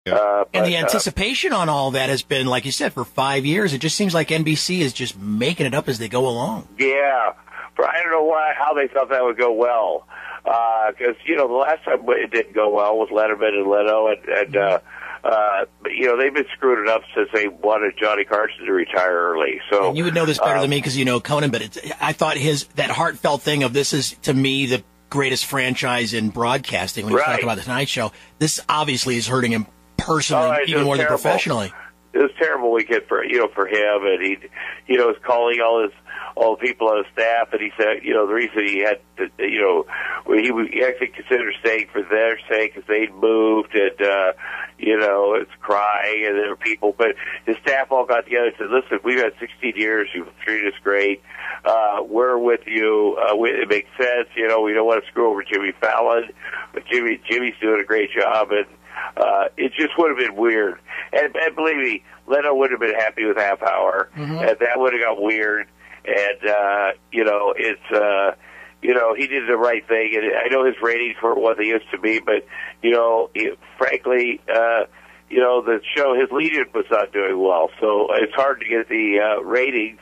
And the anticipation on all that has been, like you said, for 5 years. It just seems like NBC is just making it up as they go along. Yeah, but I don't know how they thought that would go well. Because, the last time it didn't go well was Letterman and Leno, but, they've been screwing it up since they wanted Johnny Carson to retire early. So and you would know this better than me because you know Conan, but I thought that heartfelt thing of this is, to me, the greatest franchise in broadcasting. When you talk about The Tonight Show, this obviously is hurting him personally, even more than professionally. It was a terrible weekend for him, and he was calling all the people on his staff, and he said, the reason he had to, he actually considered staying for their sake because they'd moved, and, it's crying, and there were people, but his staff all got together and said, listen, we've had 16 years, you've treated us great, we're with you, it makes sense, we don't want to screw over Jimmy Fallon, but Jimmy's doing a great job, and it just would have been weird. And believe me, Leno would have been happy with half hour, and that would have got weird. And, he did the right thing. And I know his ratings weren't what they used to be, but, frankly, the show, his lead-in was not doing well. So it's hard to get the ratings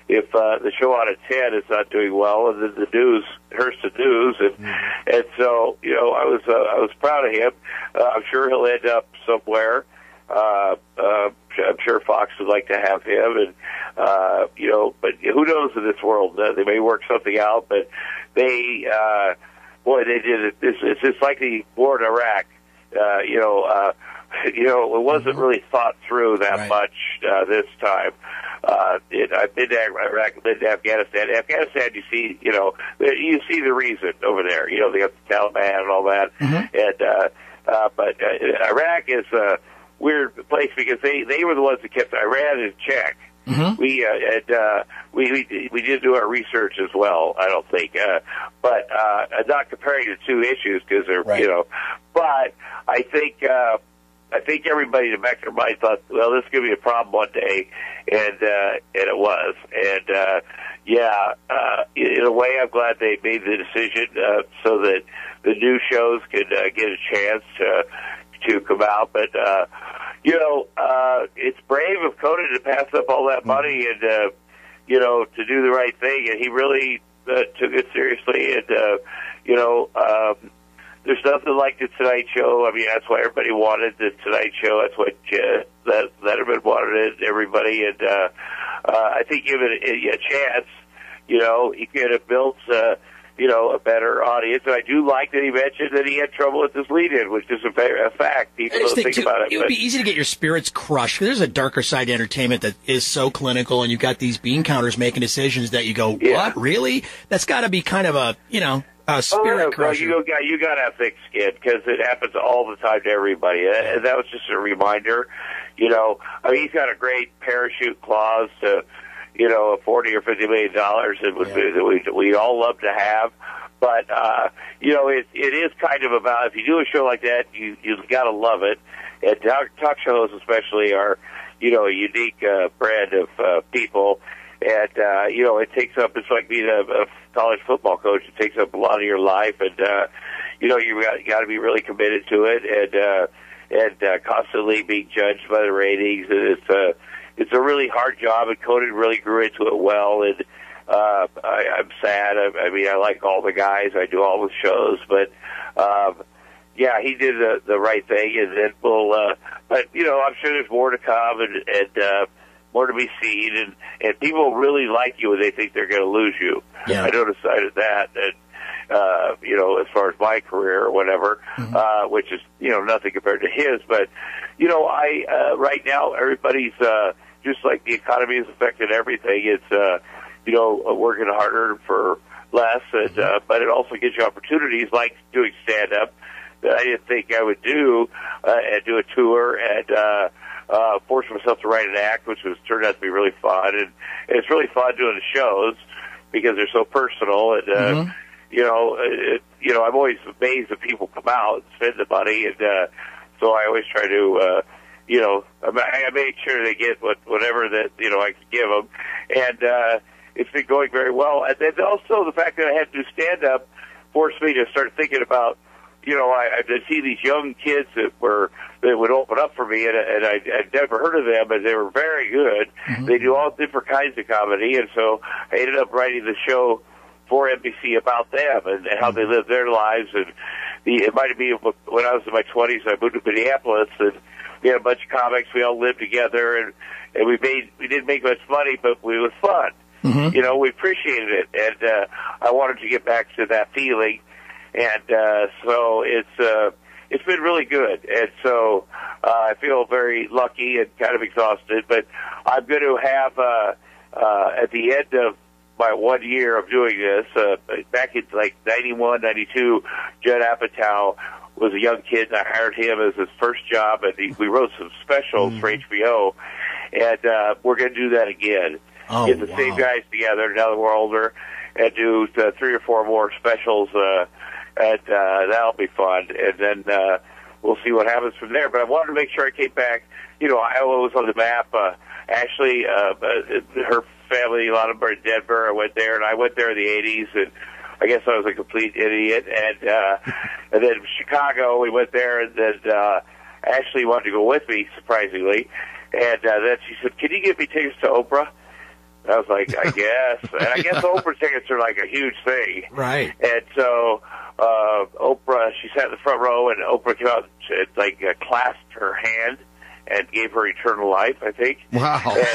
if the show out of 10 is not doing well, and then the news hurts the news. And so, I was proud of him. I'm sure he'll end up somewhere. I'm sure Fox would like to have him, and but who knows in this world? They may work something out, but they did it. It's just like the war in Iraq. It wasn't really thought through that much this time. I've been to Iraq, I've been to Afghanistan. Afghanistan, you see the reason over there. They got the Taliban and all that, and but Iraq is a weird place because they were the ones that kept Iran in check. We did do our research as well. I don't think, but not comparing the two issues because they're But I think everybody in the back of their mind thought, well, this is going to be a problem one day, and it was. And in a way, I'm glad they made the decision so that the new shows could get a chance to come out. But it's brave of Conan to pass up all that money and to do the right thing, and he really took it seriously. And there's nothing like the Tonight Show. I mean, that's why everybody wanted the Tonight Show. That's what Letterman wanted it, everybody. And I think given a chance, he could have built a better audience. And I do like that he mentioned that he had trouble with his lead-in, which is a fact. People don't think about it. It would be easy to get your spirits crushed. There's a darker side to entertainment that is so clinical, and you've got these bean counters making decisions that you go, what, really? That's got to be kind of a spirit crusher. You got to have thick skin because it happens all the time to everybody. And that was just a reminder. He's got a great parachute clause to, $40 or $50 million that we all love to have. But, it is kind of about, if you do a show like that, you've got to love it. And talk shows especially are, a unique brand of people. And, it takes up, it's like being a college football coach. It takes up a lot of your life. And, you got to be really committed to it and constantly being judged by the ratings. And it's a really hard job, and Conan really grew into it well. And I'm sad. I like all the guys. I do all the shows, but he did the right thing. And then but I'm sure there's more to come, and more to be seen. And people really like you when they think they're going to lose you. Yeah. I noticed that. And as far as my career or whatever, which is nothing compared to his. But I right now everybody's. Just like the economy has affected everything, it's, working harder for less, and, but it also gives you opportunities like doing stand-up that I didn't think I would do, and do a tour and, force myself to write an act, which turned out to be really fun. And it's really fun doing the shows because they're so personal. And, I'm always amazed that people come out and spend the money. And, so I always try to, I made sure they get whatever that, I could give them. And, it's been going very well. And then also the fact that I had to do stand-up forced me to start thinking about, I see these young kids that would open up for me, and I'd never heard of them, but they were very good. Mm-hmm. They do all different kinds of comedy, and so I ended up writing the show for NBC about them and how they live their lives. And it might have been when I was in my 20s, I moved to Minneapolis, and we had a bunch of comics. We all lived together, and we didn't make much money, but it was fun. Mm-hmm. We appreciated it, and I wanted to get back to that feeling. And so it's been really good, and so I feel very lucky and kind of exhausted. But I'm going to have at the end of my 1 year of doing this, back in like 91, 92, Judd Apatow was a young kid, and I hired him as his first job, and we wrote some specials for HBO, and we're going to do that again. Get the same guys together now that we're older, and do 3 or 4 more specials. And that'll be fun, and then we'll see what happens from there. But I wanted to make sure I came back. Iowa was on the map. Ashley, her family, a lot of them are in Denver. I went there, and I went there in the 80s, and I guess I was a complete idiot. And then Chicago, we went there, and then Ashley wanted to go with me, surprisingly. And then she said, "Can you give me tickets to Oprah?" And I was like, "I guess." And I guess Oprah tickets are like a huge thing. Right. And so Oprah, she sat in the front row, and Oprah came out and clasped her hand and gave her eternal life, I think. Wow. And,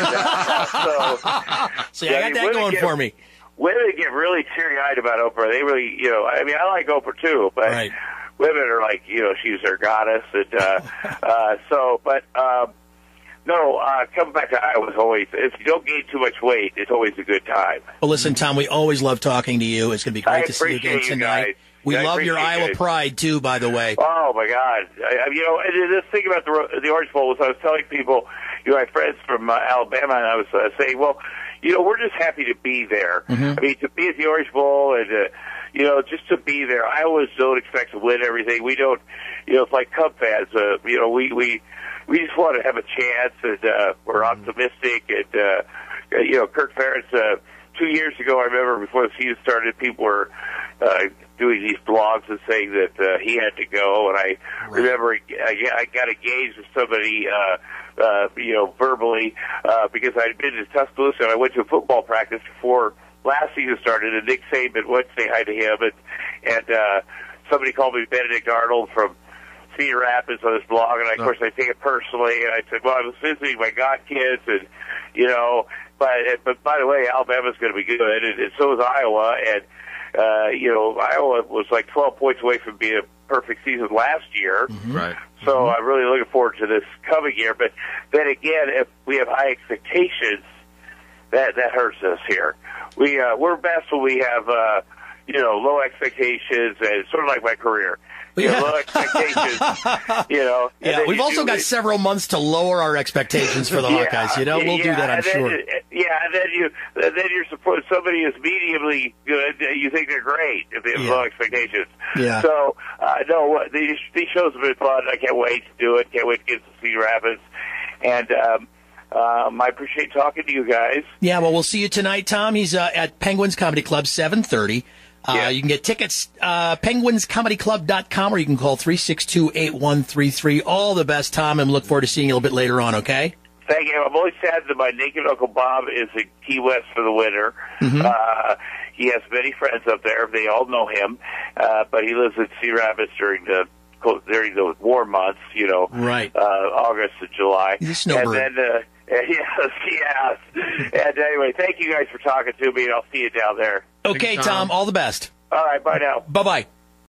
See, I got that going for me. Women get really teary-eyed about Oprah. They really, I like Oprah too, but women are like, she's their goddess. And, coming back to Iowa is always, if you don't gain too much weight, it's always a good time. Well, listen, Tom, we always love talking to you. It's going to be great to see you again tonight. Guys. We love your Iowa pride, too, by the way. Oh, my God. And this thing about the Orange Bowl is I was telling people, my friends from Alabama, and I was saying, well, we're just happy to be there. Mm-hmm. I mean, to be at the Orange Bowl and, just to be there. Iowas don't expect to win everything. We don't, it's like Cub fans. We just want to have a chance, and we're optimistic. And, Kirk Ferentz, 2 years ago, I remember before the season started, people were doing these blogs and saying that he had to go. And I remember I got engaged with somebody, verbally, because I'd been in Tuscaloosa, and I went to a football practice before last season started, and Nick Saban went to say hi to him, and somebody called me Benedict Arnold from Cedar Rapids on his blog, and of course I take it personally, and I said, well, I was visiting my godkids, and, but by the way, Alabama's going to be good, and so is Iowa, and, Iowa was like 12 points away from being a perfect season last year. Mm-hmm. Right. So I'm really looking forward to this coming year, but then again, if we have high expectations, that hurts us here. We're best when we have, low expectations, and sort of like my career. Low expectations, Yeah, we've also got several months to lower our expectations for the Hawkeyes. We'll do that, I'm sure. And then you're supposed somebody is mediumly good. You think they're great if they have low expectations. Yeah. So these shows have been fun. I can't wait to do it. Can't wait to get to Cedar Rapids, and I appreciate talking to you guys. Yeah, well, we'll see you tonight, Tom. He's at Penguins Comedy Club, 7:30. You can get tickets, penguinscomedyclub.com, or you can call 362-8133. All the best, Tom, and look forward to seeing you a little bit later on, okay? Thank you. I'm only sad that my naked Uncle Bob is in Key West for the winter. Mm-hmm. He has many friends up there. They all know him, but he lives in Cedar Rapids during the warm months, right. August and July. He's a snowbird. And then, yes. And anyway, thank you guys for talking to me, and I'll see you down there. Okay, Tom. All the best. All right, bye now. Bye-bye.